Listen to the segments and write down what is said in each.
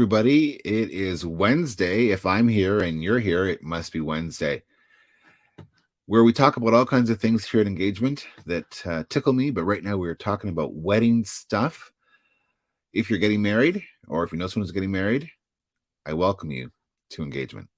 everybody. It is Wednesday. If I'm here and you're here, it must be Wednesday, where we talk about all kinds of things here at Engagement that tickle me. But right now we're talking about wedding stuff. If you're getting married, or if you know someone who's getting married, I welcome you to Engagement.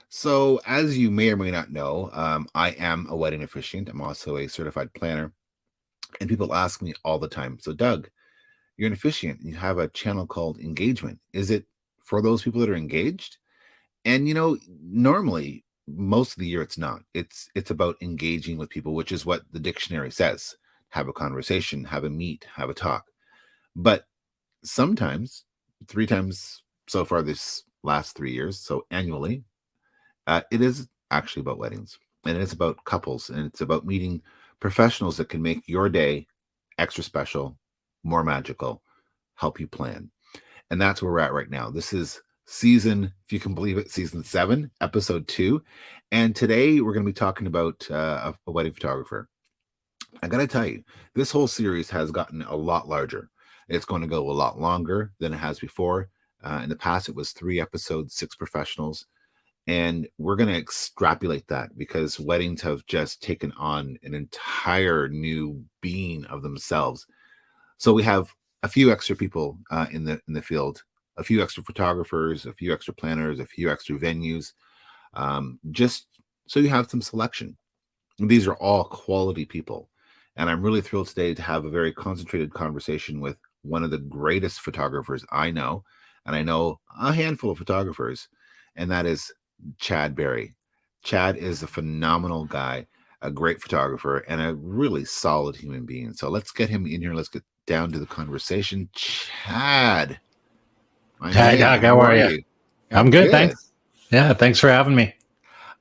So, as you may or may not know, I am a wedding officiant. I'm also a certified planner. And people ask me all the time, so Doug, you're an officiant. You have a channel called Engagement. Is it for those people that are engaged? And, normally, most of the year it's not. It's about engaging with people, which is what the dictionary says. Have a conversation, have a meet, have a talk. But sometimes, 3 times so far this last 3 years, so annually, it is actually about weddings, and it's about couples, and it's about meeting professionals that can make your day extra special, more magical, help you plan. And that's where we're at right now. This is season, if you can believe it, season 7, episode 2. And today we're going to be talking about a wedding photographer. I got to tell you, this whole series has gotten a lot larger. It's going to go a lot longer than it has before. In the past, it was 3 episodes, 6 professionals. And we're going to extrapolate that because weddings have just taken on an entire new being of themselves. So we have a few extra people in the field, a few extra photographers, a few extra planners, a few extra venues, just so you have some selection. And these are all quality people. And I'm really thrilled today to have a very concentrated conversation with one of the greatest photographers I know. And I know a handful of photographers, and that is Chad Berry. Chad is a phenomenal guy, a great photographer, and a really solid human being. So let's get him in here. Let's get down to the conversation. Chad. Hi, Doug. How are you? I'm good, thanks. Yeah, thanks for having me.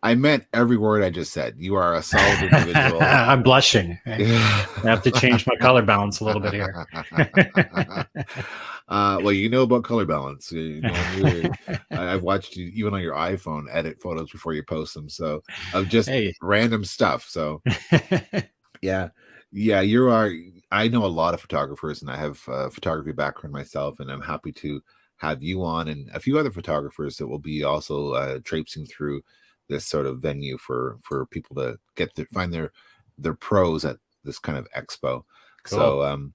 I meant every word I just said. You are a solid individual. I'm blushing. I have to change my color balance a little bit here. Well, you know about color balance. I've watched you even on your iPhone edit photos before you post them. So of just random stuff. So yeah, you are. I know a lot of photographers, and I have a photography background myself, and I'm happy to have you on and a few other photographers that will be also traipsing through this sort of venue for people to get to find their pros at this kind of expo. Cool. So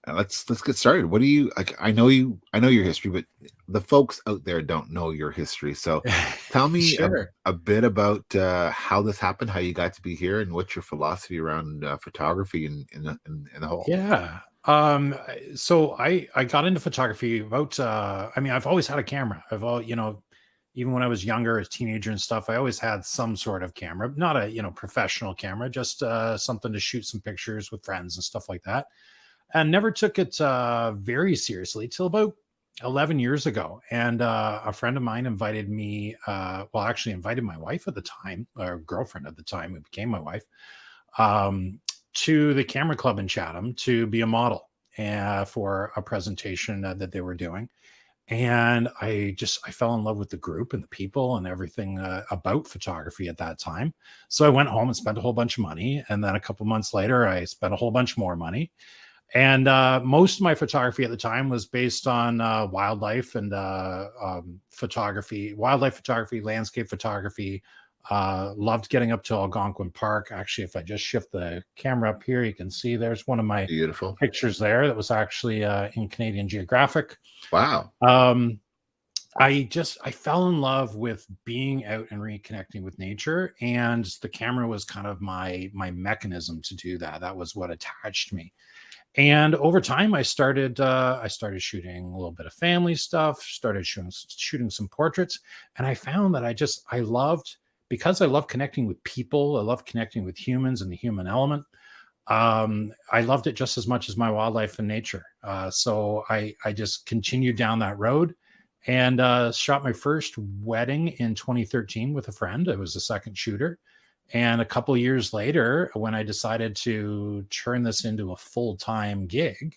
let's get started. What do you like? I know your history, but the folks out there don't know your history. So tell me Sure. a bit about how this happened, how you got to be here, and what's your philosophy around photography and the whole. Yeah. So I got into photography about I've always had a camera. Even when I was younger, as a teenager and stuff, I always had some sort of camera, not a professional camera, just something to shoot some pictures with friends and stuff like that. And never took it very seriously till about 11 years ago. And a friend of mine invited me, invited my wife at the time, or girlfriend at the time, who became my wife, to the camera club in Chatham to be a model for a presentation that they were doing. And I fell in love with the group and the people and everything about photography at that time. So I went home and spent a whole bunch of money. And then a couple months later, I spent a whole bunch more money. And most of my photography at the time was based on wildlife and photography, landscape photography. Loved getting up to Algonquin Park. Actually, if I just shift the camera up here, you can see there's one of my beautiful pictures there that was actually in Canadian Geographic. Wow. I fell in love with being out and reconnecting with nature, and the camera was kind of my mechanism to do that. That was what attached me. And over time, I started shooting a little bit of family stuff, started shooting some portraits, and I found that I loved, because I love connecting with people, I love connecting with humans and the human element. I loved it just as much as my wildlife and nature. So I just continued down that road and shot my first wedding in 2013 with a friend. I was a second shooter. And a couple years later, when I decided to turn this into a full-time gig,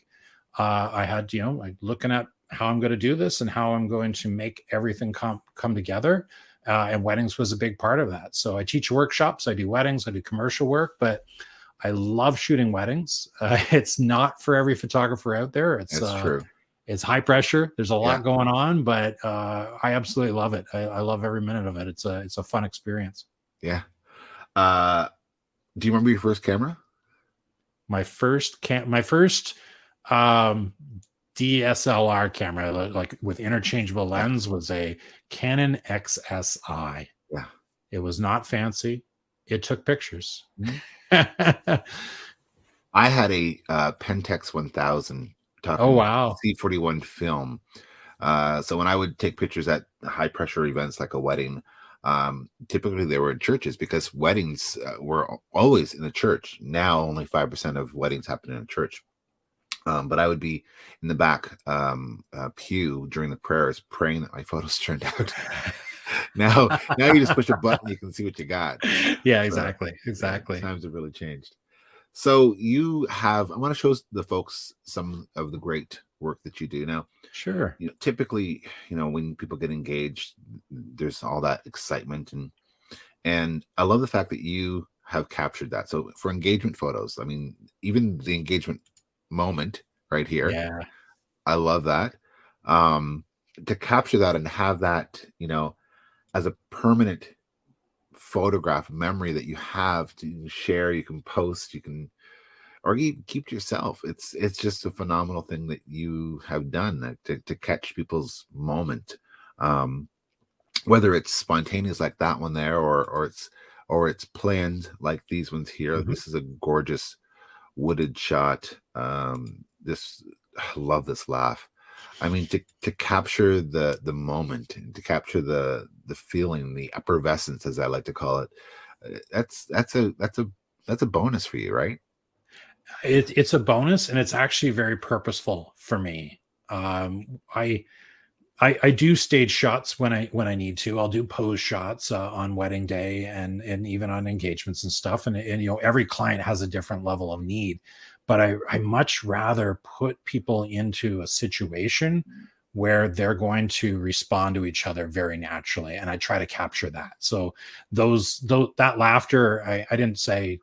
I had, like looking at how I'm going to do this and how I'm going to make everything come together. And weddings was a big part of that. So I teach workshops, I do weddings, I do commercial work, but I love shooting weddings. It's not for every photographer out there. That's true. It's high pressure. There's a Yeah. lot going on, but I absolutely love it. I love every minute of it. It's a fun experience. Yeah. Do you remember your first camera? My first um, DSLR camera, like with interchangeable Yeah. lens, was a Canon XSI. Yeah. It was not fancy. It took pictures. Mhm. I had a Pentax 1000 Oh, talking wow. C41 film. So when I would take pictures at high pressure events like a wedding, typically they were in churches because weddings were always in the church. Now only 5% of weddings happen in a church. But I would be in the back pew during the prayers praying that my photos turned out. now you just push a button, you can see what you got. Yeah, So, exactly. times have really changed. So I want to show the folks some of the great work that you do now. Sure. Typically, when people get engaged, there's all that excitement, and I love the fact that you have captured that. So for engagement photos, I mean, even the engagement moment right here, Yeah. I love that. To capture that and have that, as a permanent photograph memory that you have to share, you can post, or you keep to yourself. It's just a phenomenal thing that you have done to catch people's moment, whether it's spontaneous like that one there, or it's planned like these ones here. Mhm. This is a gorgeous wooded shot. This I love this laugh. I mean, to capture the moment, and to capture the feeling, the effervescence, as I like to call it. That's a bonus for you, right? It's a bonus, and it's actually very purposeful for me. Um, I I do stage shots when I need to. I'll do pose shots on wedding day and even on engagements and stuff. And every client has a different level of need, but I much rather put people into a situation where they're going to respond to each other very naturally, and I try to capture that. So those that laughter, I didn't say,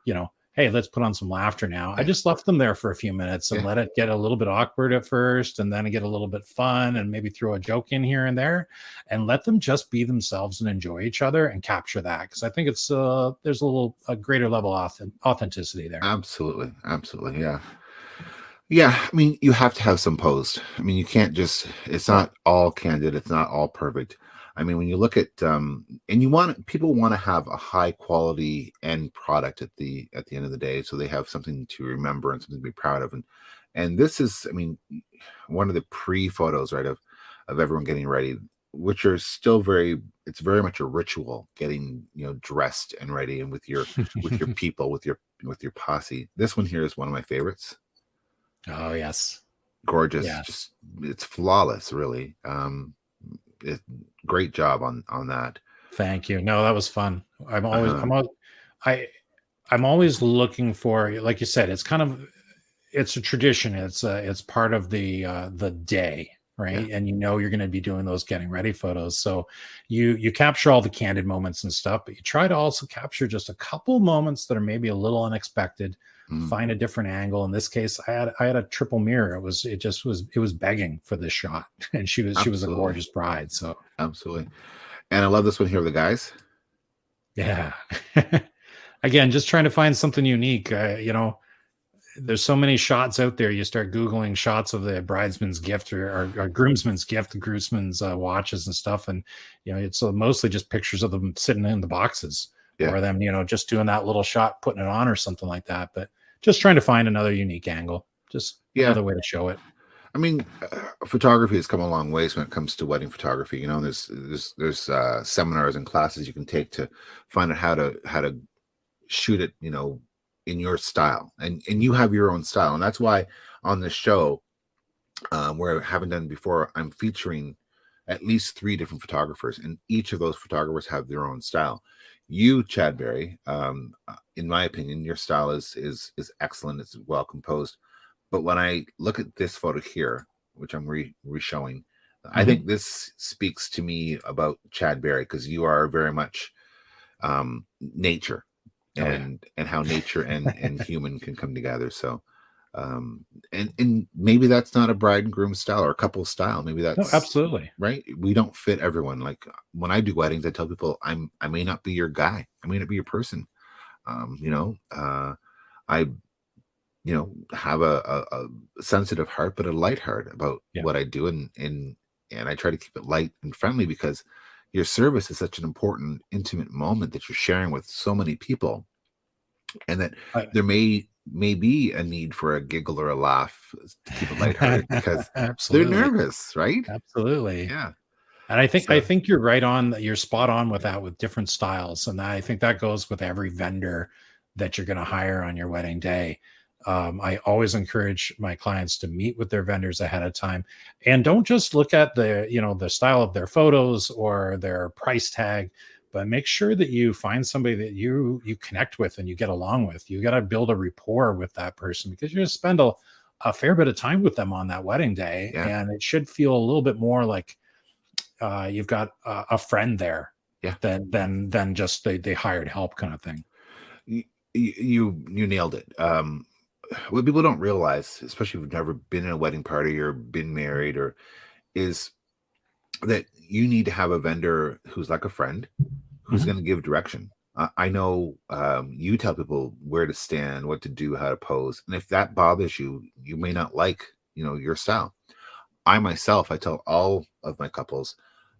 hey, let's put on some laughter now. I Yeah, just left them there for a few minutes and yeah, let it get a little bit awkward at first, and then get a little bit fun, and maybe throw a joke in here and there, and let them just be themselves and enjoy each other and capture that. Because I think there's a greater level of authenticity there. absolutely, absolutely, yeah. Yeah, I mean, you have to have some post. I mean, you can't just, it's Yeah. not all candid, it's not all perfect. I mean, when you look at and people want to have a high quality end product at the end of the day, so they have something to remember and something to be proud of. And this is, I mean, one of the pre-photos, right, of everyone getting ready, which are still it's very much a ritual, getting, dressed and ready, and with your people, with your posse. This one here is one of my favorites. Oh, yes. Gorgeous, Yeah. just it's flawless, really. It, great job on that. Thank you. No, that was fun. I'm always Uh-huh. I I'm always looking for, like you said, it's a tradition. It's part of the day, Yeah. right? And you're going to be doing those getting ready photos. So you capture all the candid moments and stuff, but you try to also capture just a couple moments that are maybe a little unexpected. Mm, Find a different angle. In this case, I had a triple mirror. It was begging for this shot, and she was a absolutely. gorgeous bride. So Absolutely. And I love this one here with the guys. yeah. Again, just trying to find something unique. There's so many shots out there. You start Googling shots of the bridesman's gift or groomsman's gift, the groomsman's watches and stuff. And, it's mostly just pictures of them sitting in the boxes, Yeah. or them, just doing that little shot, putting it on or something like that. But just trying to find another unique angle, just Yeah. another way to show it. I mean, photography has come a long ways when it comes to wedding photography. There's seminars and classes you can take to find out how to shoot it, in your style, and you have your own style, and that's why on this show, where I haven't done before, I'm featuring at least 3 different photographers, and each of those photographers have their own style. You, Chad Berry, in my opinion, your style is excellent. It's well composed. But when I look at this photo here, which I'm re-showing, I Mhm. think this speaks to me about Chad Berry, because you are very much nature, Oh yeah. and how nature and human can come together. So and maybe that's not a bride and groom style or a couple style. Maybe No, that's absolutely. right. We don't fit everyone. Like when I do weddings, I tell people I may not be your guy. I may not be your person. I have a sensitive heart, but a light heart about Yeah. what I do, and I try to keep it light and friendly, because your service is such an important, intimate moment that you're sharing with so many people, and that I, there may be a need for a giggle or a laugh to keep it lighthearted, because they're absolutely. nervous, right? Absolutely. Yeah. And I So think you're right on. You're spot on with that, with different styles, and I think that goes with every vendor that you're going to hire on your wedding day. I always encourage my clients to meet with their vendors ahead of time, and don't just look at the style of their photos or their price tag, but make sure that you find somebody that you connect with and you get along with. You got to build a rapport with that person, because you're going to spend a fair bit of time with them on that wedding day, yeah, and it should feel a little bit more like you've got a friend there yeah. than just they hired help kind of thing. You nailed it. What people don't realize, especially if you've never been in a wedding party or been married, or is that you need to have a vendor who's like a friend, who's Mhm. going to give direction. I know you tell people where to stand, what to do, how to pose, and if that bothers you, you may not like your style. I myself, I tell all of my couples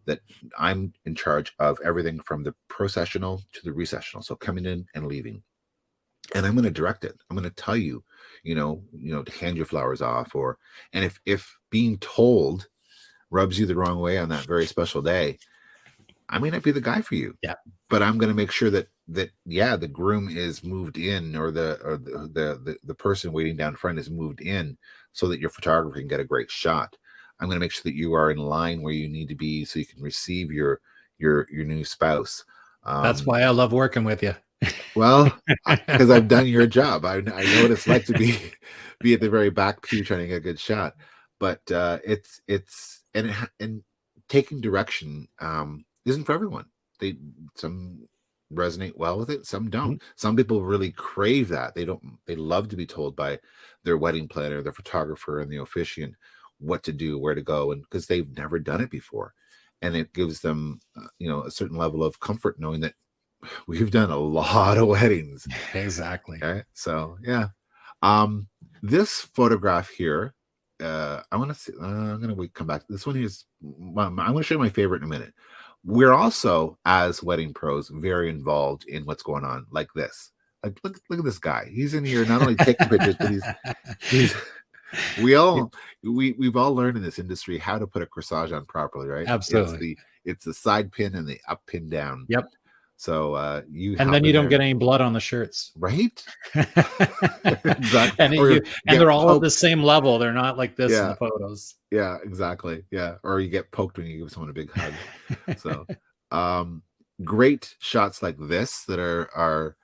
that I'm in charge of everything from the processional to the recessional, so coming in and leaving, and I'm going to direct it. I'm going to tell you, to hand your flowers off, and if being told rubs you the wrong way on that very special day, I may not be the guy for you, Yeah, but I'm going to make sure that yeah, the groom is moved in, or the person waiting down front is moved in, so that your photographer can get a great shot. I'm going to make sure that you are in line where you need to be, so you can receive your new spouse. that's Um, why I love working with you. well, because I've done your job, I know what it's like to be be at the very back pew trying to get a good shot. But it's and taking direction isn't for everyone. Some resonate well with it, some don't. Mhm. Some people really crave that. They love to be told by their wedding planner, their photographer, and the officiant what to do, where to go, and because they've never done it before, and it gives them a certain level of comfort knowing that we've done a lot of weddings. Exactly. Okay, so yeah. Um, this photograph here, I want to see. I'm gonna come back. This one is. I'm going to show you my favorite in a minute. We're also, as wedding pros, very involved in what's going on, like this. Like, look at this guy. He's in here not only taking pictures, but he's. We Yep, all we've all learned in this industry how to put a corsage on properly, right? absolutely. It's the side pin and the up pin down. Yep. So you And hop then you in don't there, get any blood on the shirts. right? Exactly. and Or you and get they're all at the poked. same level. They're not like this in Yeah, the photos. yeah, exactly. Yeah. Or you get poked when you give someone a big hug. So um great shots like this that are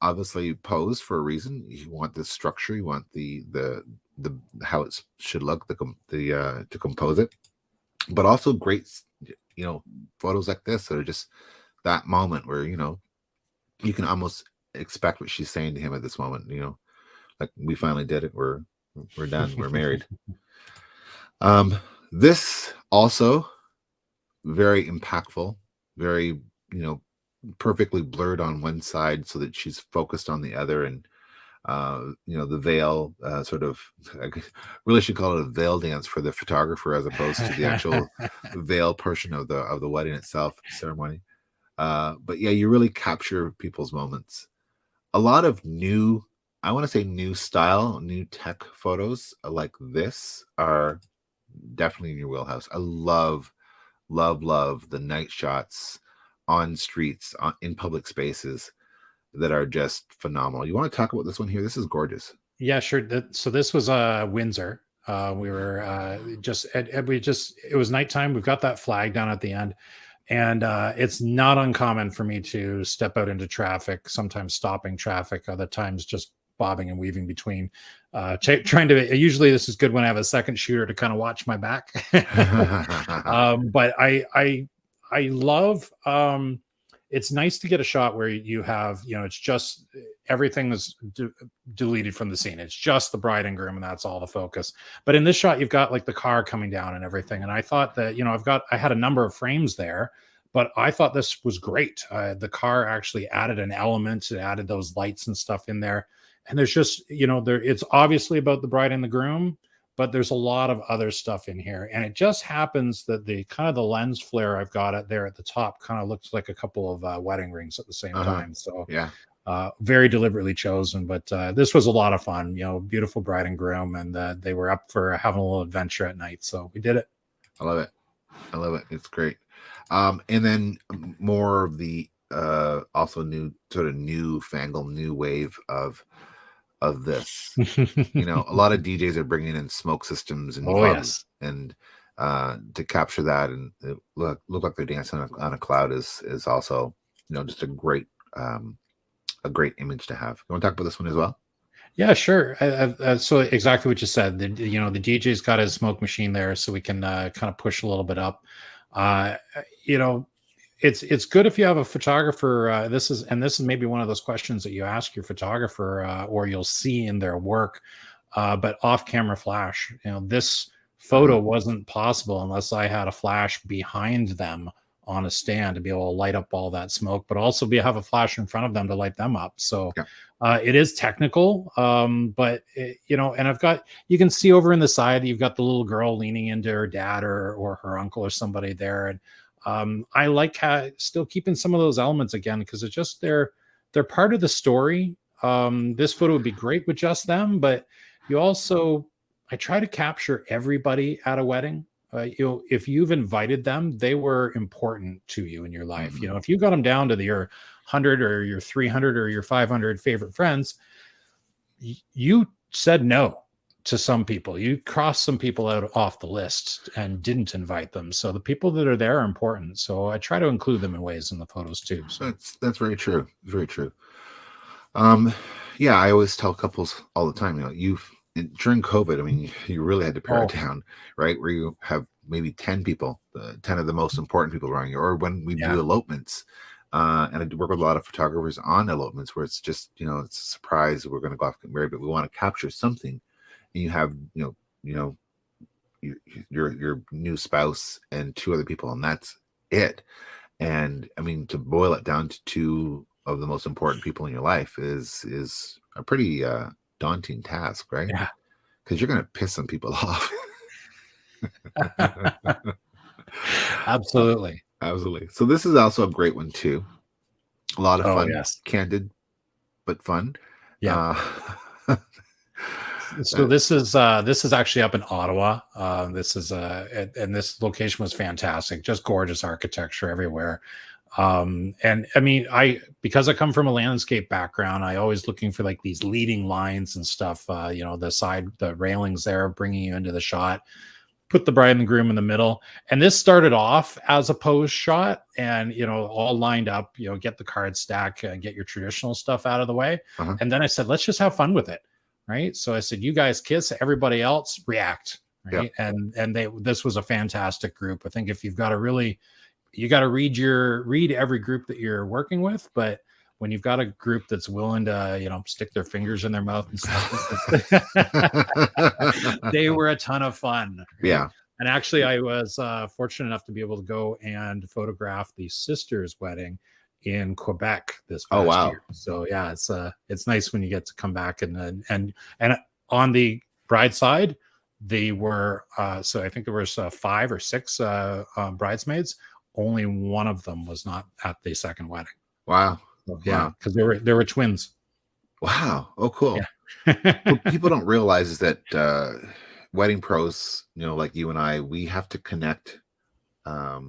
obviously posed for a reason. You want the structure, you want the how it should look, the to compose it, but also great photos like this that are just that moment where you can almost expect what she's saying to him at this moment, like, we finally did it, we're done, we're married. This also very impactful, very perfectly blurred on one side so that she's focused on the other, and the veil sort of I really should call it a veil dance for the photographer, as opposed to the actual veil portion of the wedding itself, ceremony. But yeah, you really capture people's moments. A lot of new, I want to say, new style, new tech photos like this are definitely in your wheelhouse. I love the night shots on streets, in public spaces, that are just phenomenal. You want to talk about this one here? This is gorgeous. Yeah, sure. So this was Windsor. We were it was nighttime. We've got that flag down at the end. And it's not uncommon for me to step out into traffic, sometimes stopping traffic, other times just bobbing and weaving between. Trying to, usually this is good when I have a second shooter to kind of watch my back. But I love, it's nice to get a shot where you have, it's just everything is deleted from the scene. It's just the bride and groom, and that's all the focus. But in this shot, you've got like the car coming down and everything. And I thought that, I had a number of frames there, but I thought this was great. The car actually added an element, it added those lights and stuff in there. And there's just, it's obviously about the bride and the groom, but there's a lot of other stuff in here. And it just happens that the kind of the lens flare I've got it there at the top kind of looks like a couple of wedding rings at the same time. So yeah, very deliberately chosen, but this was a lot of fun, beautiful bride and groom, and they were up for having a little adventure at night. So we did it. I love it. It's great. And then more of the also newfangled new wave of this. A lot of DJs are bringing in smoke systems and fuzz, and to capture that and look like they're dancing on a cloud is also just a great image to have. You want to talk about this one as well? Yeah, sure. So exactly what you said. The DJ's got his smoke machine there, so we can kind of push a little bit up. It's good if you have a photographer. This is maybe one of those questions that you ask your photographer or you'll see in their work. But off-camera flash, this photo wasn't possible unless I had a flash behind them on a stand to be able to light up all that smoke, but also have a flash in front of them to light them up. So it is technical, but and you can see over in the side, you've got the little girl leaning into her dad or her uncle or somebody there. And I like still keeping some of those elements again, because it's just they're part of the story. This photo would be great with just them, but I try to capture everybody at a wedding. If you've invited them, they were important to you in your life. Mm-hmm. If you got them down to your 100 or your 300 or your 500 favorite friends, you said no to some people. You crossed some people out off the list and didn't invite them. So the people that are there are important. So I try to include them in ways in the photos too. So that's very true. Very true. Yeah, I always tell couples all the time, during COVID, I mean, you really had to pare it down, right? Where you have maybe 10 people, 10 of the most important people around you, or when we do elopements. And I work with a lot of photographers on elopements where it's just, it's a surprise. We're going to go off and get married, but we want to capture something. And you have, your new spouse and two other people, and that's it. And I mean, to boil it down to two of the most important people in your life is a pretty daunting task, right? Yeah, because you're going to piss some people off. absolutely. So this is also a great one too. A lot of fun, yes. Candid, but fun. Yeah. So this is actually up in Ottawa. This is and this location was fantastic, just gorgeous architecture everywhere. And I mean, because I come from a landscape background, I always looking for like these leading lines and stuff. The railings there bringing you into the shot. Put the bride and the groom in the middle, and this started off as a pose shot, and all lined up. Get the card stack, get your traditional stuff out of the way, and then I said, let's just have fun with it. Right. So I said, you guys kiss, everybody else react. Right. Yep. And this was a fantastic group. I think if you've got to you got to read every group that you're working with. But when you've got a group that's willing to, stick their fingers in their mouth and stuff, they were a ton of fun. Right? Yeah. And actually I was fortunate enough to be able to go and photograph the sister's wedding in Quebec this past year. So yeah, it's nice when you get to come back and on the bride side, they were so I think there was 5 or 6 bridesmaids. Only one of them was not at the second wedding. Wow. So, yeah, because they were twins. Wow. Oh, cool. Yeah. What people don't realize is that wedding pros, like you and I, we have to connect. I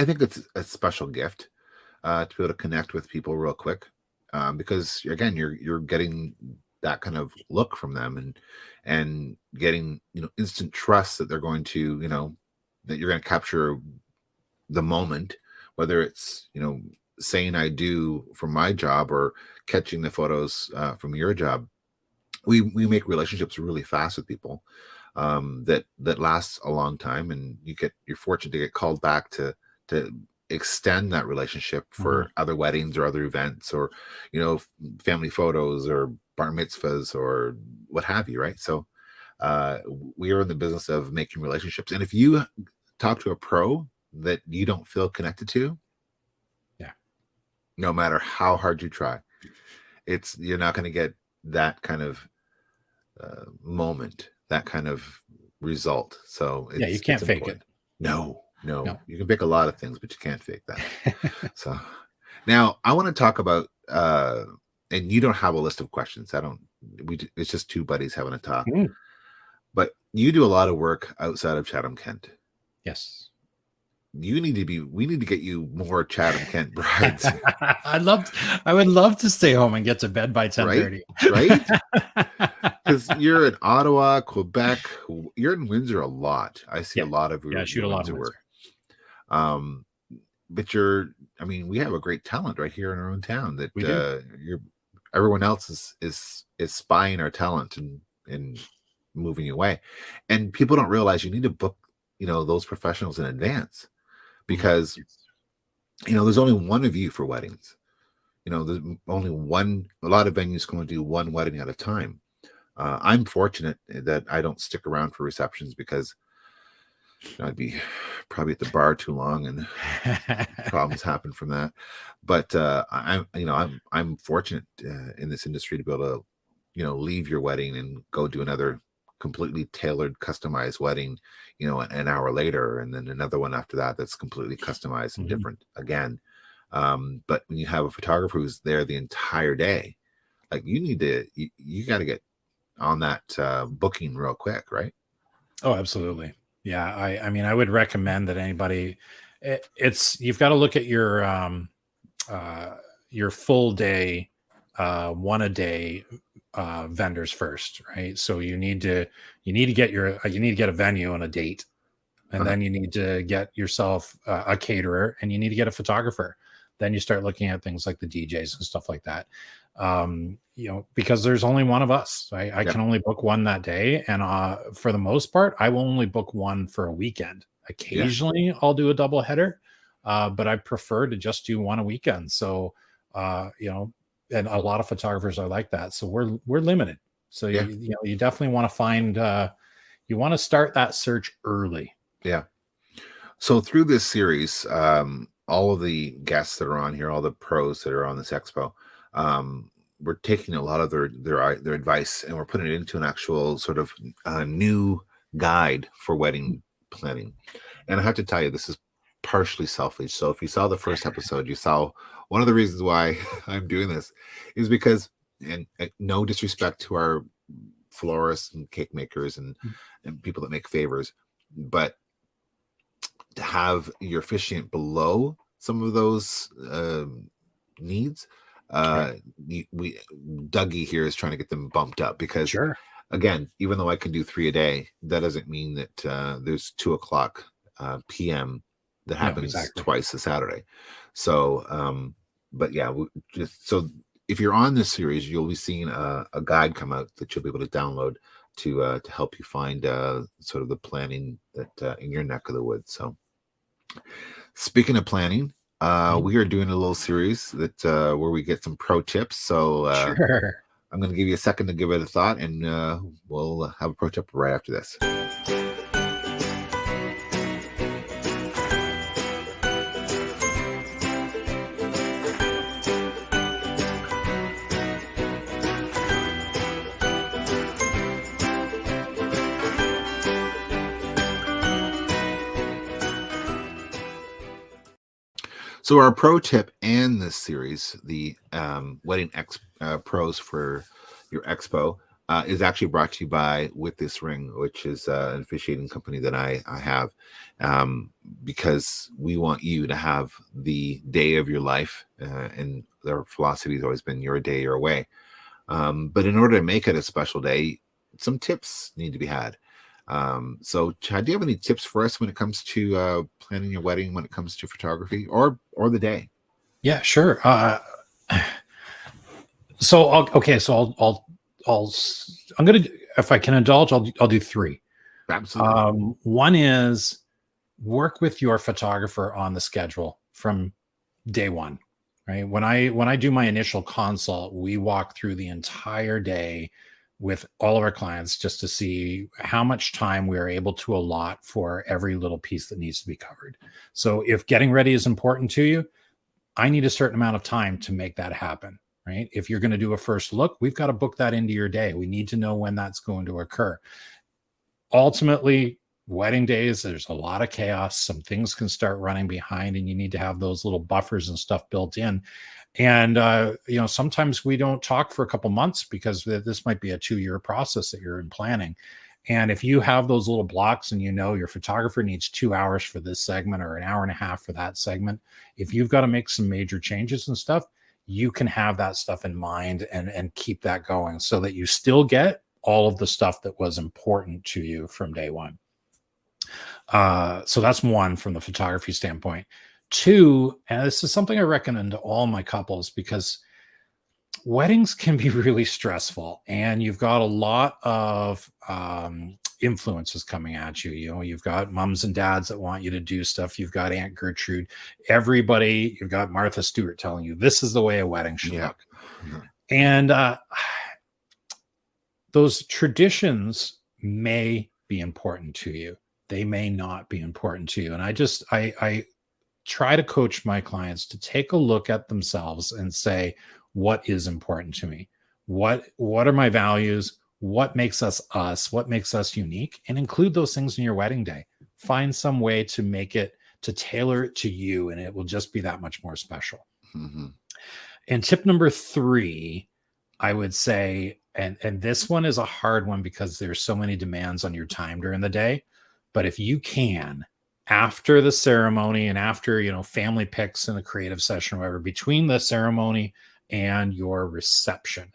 think it's a special gift to be able to connect with people real quick, because again, you're getting that kind of look from them, and getting, instant trust that they're going to, that you're going to capture the moment, whether it's, saying I do from my job or catching the photos from your job. We make relationships really fast with people, that lasts a long time, and you're fortunate to get called back to extend that relationship Mhm. for other weddings or other events, or family photos or bar mitzvahs or what have you, right? So uh, we are in the business of making relationships, and if you talk to a pro that you don't feel connected to, Yeah. no matter how hard you try, you're not going to get that kind of moment, that kind of result. So Yeah, you it's can't fake it. important. No, No. you can pick a lot of things, but you can't fake that. So now I want to talk about and you don't have a list of questions. I don't. It's just two buddies having a talk. Mm. But you do a lot of work outside of Chatham Kent. Yes. We need to get you more Chatham Kent brides. I would love to stay home and get to bed by Right? 10:30. Right? Because you're in Ottawa, Quebec, you're in Windsor a lot. I see Yeah. a lot of Yeah, I shoot your a lot in Windsor Windsor. work. But we have a great talent right here in our own town that We do. everyone else is spying our talent and moving you away. And people don't realize you need to book, those professionals in advance, Mhm. because, there's only one of you for weddings. There's only one. A lot of venues can only do one wedding at a time. I'm fortunate that I don't stick around for receptions, because I'd be probably at the bar too long, and problems happen from that. But I'm fortunate in this industry to be able to, leave your wedding and go do another completely tailored, customized wedding, an hour later, and then another one after that that's completely customized and Mhm. different again. But when you have a photographer who's there the entire day, like, you got to get on that booking real quick, right? Oh, absolutely. Yeah, I mean, I would recommend that anybody. It's you've got to look at your full day, one a day vendors first, right? So you need to get a venue and a date, and Uh-huh. then you need to get yourself a caterer, and you need to get a photographer. Then you start looking at things like the DJs and stuff like that. Because there's only one of us. I Yep. can only book one that day, and for the most part, I will only book one for a weekend. Yeah. Occasionally, I'll do a double header, but I prefer to just do one a weekend. So, and a lot of photographers are like that. So we're limited. So Yeah. you definitely want to find you want to start that search early. Yeah. So through this series, all of the guests that are on here, all the pros that are on this expo, we're taking a lot of their advice, and we're putting it into an actual sort of new guide for wedding planning. And I have to tell you, this is partially selfish. So if you saw the first episode, you saw one of the reasons why I'm doing this is because, and no disrespect to our florists and cake makers and people that make favors, but to have your officiant below some of those needs, Right. uh we Dougie here is trying to get them bumped up, because Sure. again, even though I can do 3 a day, that doesn't mean that there's 2 o'clock p.m. that No, happens exactly. twice a Saturday. So but yeah, just so if you're on this series, you'll be seeing a guide come out that you'll be able to download to help you find sort of the planning that in your neck of the woods. So speaking of planning, Mhm. we are doing a little series that where we get some pro tips. So Sure. I'm going to give you a second to give it a thought, and we'll have a pro tip right after this. So our pro tip and this series, the pros for your expo, is actually brought to you by With This Ring, which is an officiating company that I have, because we want you to have the day of your life, and their philosophy has always been your day, your way. But in order to make it a special day, some tips need to be had. So Chad, do you have any tips for us when it comes to planning your wedding, when it comes to photography or the day? Yeah, sure. So okay, so I'm gonna, if I can indulge, I'll do three. Absolutely. One is work with your photographer on the schedule from day one. Right, when I do my initial consult, we walk through the entire day with all of our clients just to see how much time we are able to allot for every little piece that needs to be covered. So if getting ready is important to you, I need a certain amount of time to make that happen. Right, if you're going to do a first look, we've got to book that into your day. We need to know when that's going to occur. Ultimately, wedding days, there's a lot of chaos. Some things can start running behind, and you need to have those little buffers and stuff built in. And sometimes we don't talk for a couple months because this might be a 2-year process that you're in planning. And if you have those little blocks and your photographer needs 2 hours for this segment or an hour and a half for that segment, if you've got to make some major changes and stuff, you can have that stuff in mind and keep that going so that you still get all of the stuff that was important to you from day one. So that's one from the photography standpoint. Two, and this is something I recommend to all my couples because weddings can be really stressful and you've got a lot of influences coming at you. You've got moms and dads that want you to do stuff. You've got Aunt Gertrude, everybody. You've got Martha Stewart telling you this is the way a wedding should look. Mm-hmm. And those traditions may be important to you. They may not be important to you. And I try to coach my clients to take a look at themselves and say, what is important to me? What are my values? What makes us us? What makes us unique? And include those things in your wedding day. Find some way to make it, to tailor it to you, and it will just be that much more special. Mm-hmm. And tip number 3, I would say, and this one is a hard one because there's so many demands on your time during the day. But if you can, after the ceremony and after, family pics and the creative session, or whatever, between the ceremony and your reception,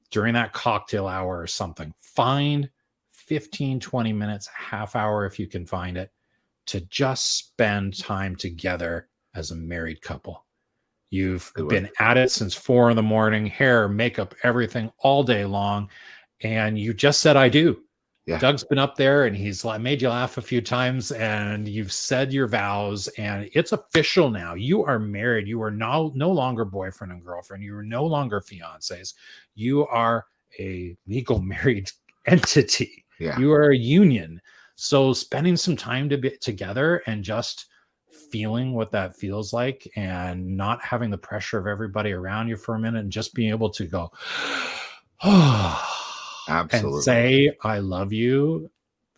during that cocktail hour or something, find 15, 20 minutes, half hour, if you can find it, to just spend time together as a married couple. You've been at it since 4 a.m, hair, makeup, everything all day long. And you just said, I do. Yeah. Doug's been up there and he's made you laugh a few times and you've said your vows and it's official now. You are married. You are no longer boyfriend and girlfriend. You are no longer fiancés. You are a legal married entity. Yeah. You are a union. So spending some time to be together and just feeling what that feels like and not having the pressure of everybody around you for a minute and just being able to go, absolutely, and say I love you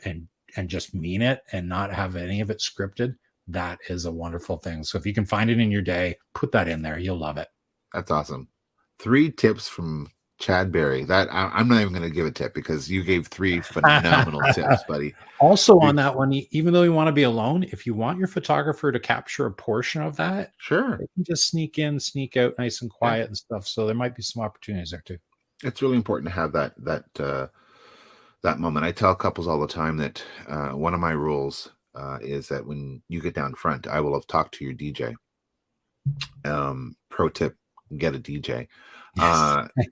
and just mean it and not have any of it scripted. That is a wonderful thing. So if you can find it in your day, put that in there. You'll love it. That's awesome. 3 tips from Chad Berry. That I'm not even going to give a tip because you gave 3 phenomenal tips, buddy. Also on that one, even though you want to be alone, if you want your photographer to capture a portion of that, sure, they can just sneak in, sneak out nice and quiet and stuff. So there might be some opportunities there too. It's really important to have that moment. I tell couples all the time that one of my rules is that when you get down front, I will have talked to your DJ. Pro tip: get a DJ,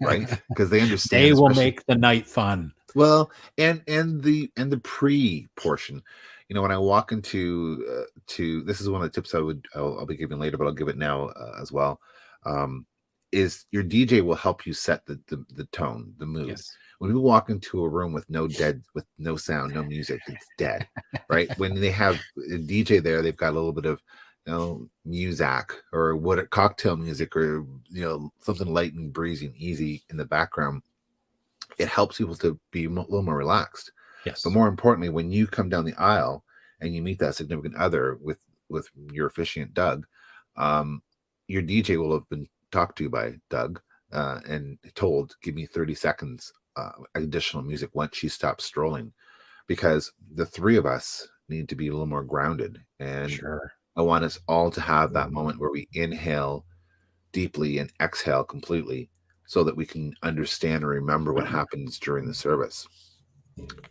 right? Because they understand. They will make the night fun. Well, and the pre portion. When I walk into this is one of the tips I'll be giving later, but I'll give it now as well. Is your DJ will help you set the tone, the mood. Yes. When we walk into a room with no sound, no music, it's dead, right? When they have a DJ there, they've got a little bit of music or cocktail music or something light and breezy and easy in the background. It helps people to be a little more relaxed. Yes. But more importantly, when you come down the aisle and you meet that significant other with your officiant Doug, your DJ will have been talked to by Doug and told, give me 30 seconds additional music once she stops strolling, because the 3 of us need to be a little more grounded. And sure, I want us all to have that moment where we inhale deeply and exhale completely, so that we can understand and remember what happens during the service.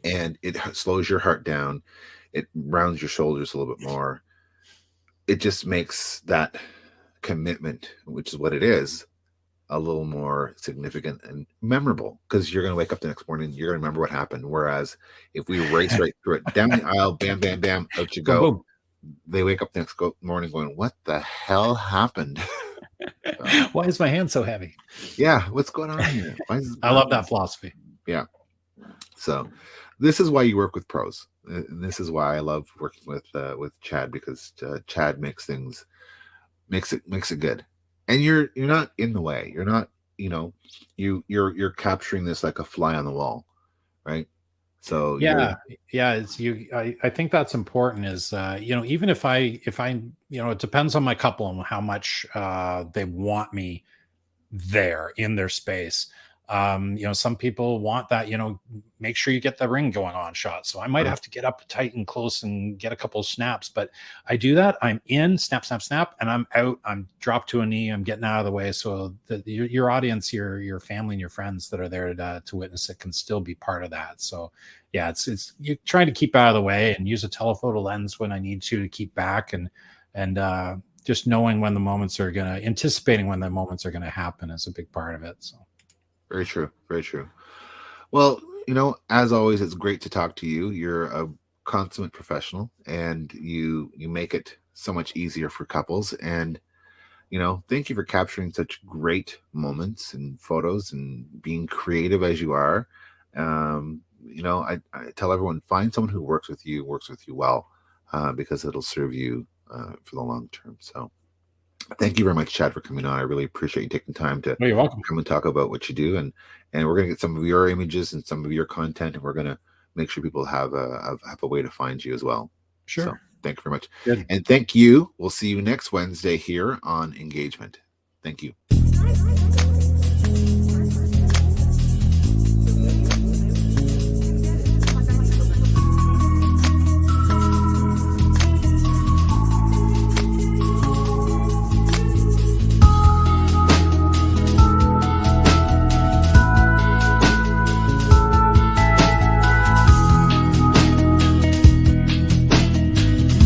And it slows your heart down. It rounds your shoulders a little bit more. It just makes that commitment, which is what it is, a little more significant and memorable, because you're going to wake up the next morning, you're going to remember what happened. Whereas if we race right through it, down the aisle, bam, bam, bam, out you Boom, go. boom. They wake up the next morning going, what the hell happened? Why is my hand so heavy? Yeah, what's going on here? I love that philosophy. Yeah. So this is why you work with pros. And this is why I love working with Chad, because Chad makes it good. And you're not in the way. You're not, you're capturing this like a fly on the wall, right? So it's you. I think that's important. Is even if I it depends on my couple and how much they want me there in their space. Some people want that, make sure you get the ring going on shot. So I might have to get up tight and close and get a couple of snaps, but I do that. I'm in, snap, snap, snap, and I'm out. I'm dropped to a knee. I'm getting out of the way so that your audience, your family and your friends that are there to witness it can still be part of that. So yeah, it's you're trying to keep out of the way and use a telephoto lens when I need to keep back and just knowing when the moments are anticipating when the moments are going to happen is a big part of it. So. Very true. Very true. Well, as always, it's great to talk to you. You're a consummate professional, and you make it so much easier for couples. And, thank you for capturing such great moments and photos and being creative as you are. I tell everyone, find someone who works with you well, because it'll serve you for the long term. So thank you very much, Chad, for coming on. I really appreciate you taking time to you're welcome. Come and talk about what you do. And we're going to get some of your images and some of your content, and we're going to make sure people have a way to find you as well. Sure. So thank you very much. Good. And thank you. We'll see you next Wednesday here on Engagement. Thank you.